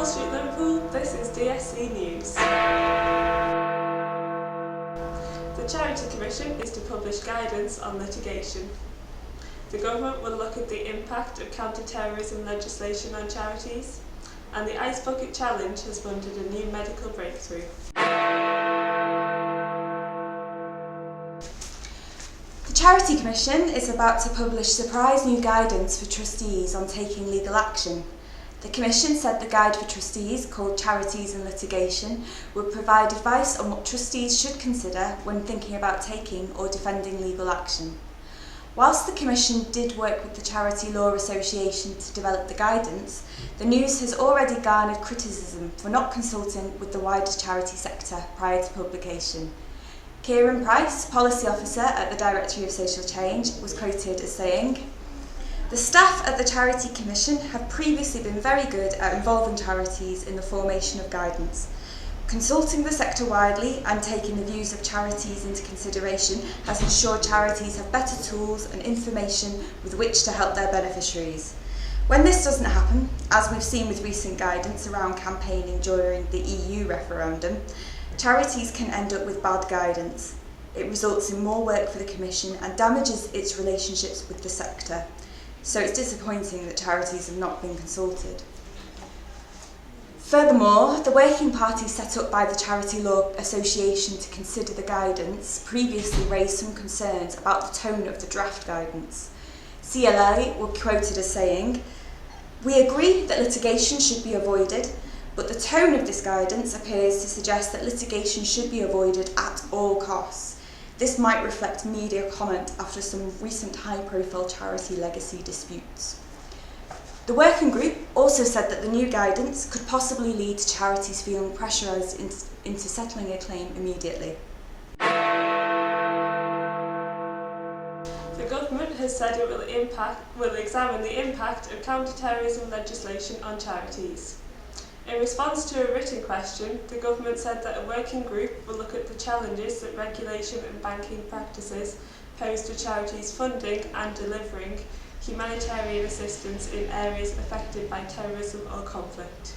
Wall Street, Liverpool, this is DSC News. The Charity Commission is to publish guidance on litigation. The government will look at the impact of counter-terrorism legislation on charities, and the Ice Bucket Challenge has funded a new medical breakthrough. The Charity Commission is about to publish surprise new guidance for trustees on taking legal action. The Commission said the guide for trustees, called Charities and Litigation, would provide advice on what trustees should consider when thinking about taking or defending legal action. Whilst the Commission did work with the Charity Law Association to develop the guidance, the news has already garnered criticism for not consulting with the wider charity sector prior to publication. Kieran Price, Policy Officer at the Directorate of Social Change, was quoted as saying, "The staff at the Charity Commission have previously been very good at involving charities in the formation of guidance. Consulting the sector widely and taking the views of charities into consideration has ensured charities have better tools and information with which to help their beneficiaries. When this doesn't happen, as we've seen with recent guidance around campaigning during the EU referendum, charities can end up with bad guidance. It results in more work for the Commission and damages its relationships with the sector. So it's disappointing that charities have not been consulted." Furthermore, the working party set up by the Charity Law Association to consider the guidance previously raised some concerns about the tone of the draft guidance. CLA were quoted as saying, "We agree that litigation should be avoided, but the tone of this guidance appears to suggest that litigation should be avoided at all costs. This might reflect media comment after some recent high-profile charity legacy disputes." The working group also said that the new guidance could possibly lead to charities feeling pressurised into settling a claim immediately. The government has said it will examine the impact of counter-terrorism legislation on charities. In response to a written question, the government said that a working group will look at the challenges that regulation and banking practices pose to charities funding and delivering humanitarian assistance in areas affected by terrorism or conflict.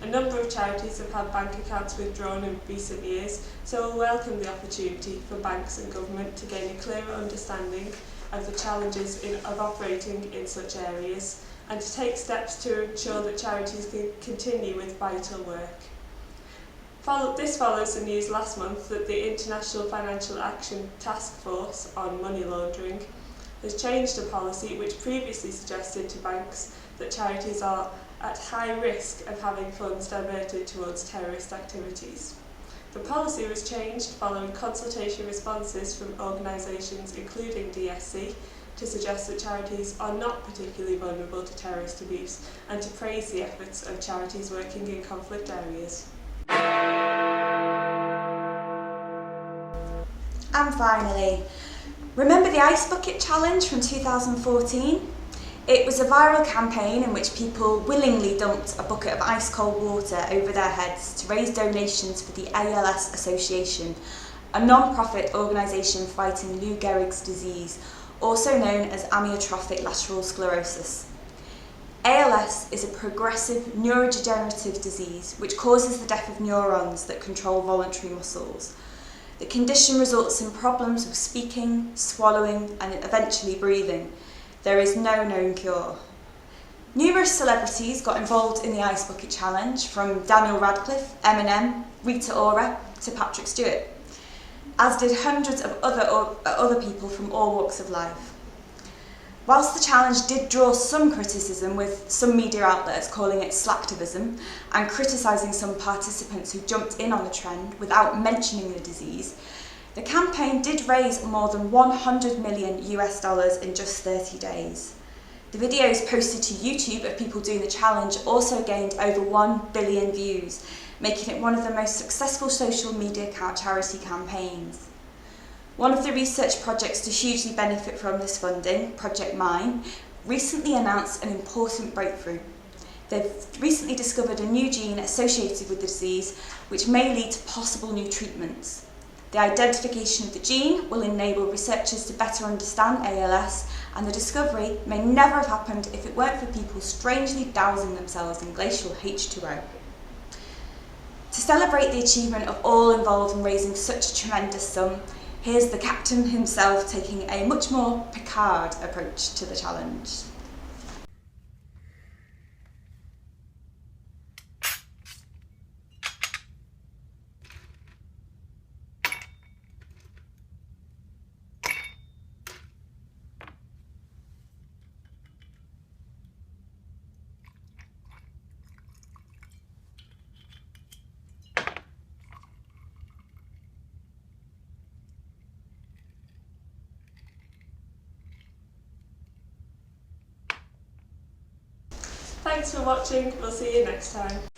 A number of charities have had bank accounts withdrawn in recent years, so we'll welcome the opportunity for banks and government to gain a clearer understanding of the challenges of operating in such areas, and to take steps to ensure that charities can continue with vital work. This follows the news last month that the International Financial Action Task Force on Money Laundering has changed a policy which previously suggested to banks that charities are at high risk of having funds diverted towards terrorist activities. The policy was changed following consultation responses from organisations including DSC to suggest that charities are not particularly vulnerable to terrorist abuse, and to praise the efforts of charities working in conflict areas. And finally, remember the Ice Bucket Challenge from 2014? It was a viral campaign in which people willingly dumped a bucket of ice-cold water over their heads to raise donations for the ALS Association, a non-profit organisation fighting Lou Gehrig's disease, also known as amyotrophic lateral sclerosis. ALS is a progressive neurodegenerative disease which causes the death of neurons that control voluntary muscles. The condition results in problems with speaking, swallowing, and eventually breathing. There is no known cure. Numerous celebrities got involved in the Ice Bucket Challenge, from Daniel Radcliffe, Eminem, Rita Ora to Patrick Stewart, as did hundreds of other people from all walks of life. Whilst the challenge did draw some criticism, with some media outlets calling it slacktivism and criticising some participants who jumped in on the trend without mentioning the disease, the campaign did raise more than $100 million in just 30 days. The videos posted to YouTube of people doing the challenge also gained over 1 billion views, making it one of the most successful social media charity campaigns. One of the research projects to hugely benefit from this funding, Project Mine, recently announced an important breakthrough. They've recently discovered a new gene associated with the disease, which may lead to possible new treatments. The identification of the gene will enable researchers to better understand ALS, and the discovery may never have happened if it weren't for people strangely dousing themselves in glacial H2O. To celebrate the achievement of all involved in raising such a tremendous sum, here's the captain himself taking a much more Picard approach to the challenge. Thanks for watching, we'll see you next time.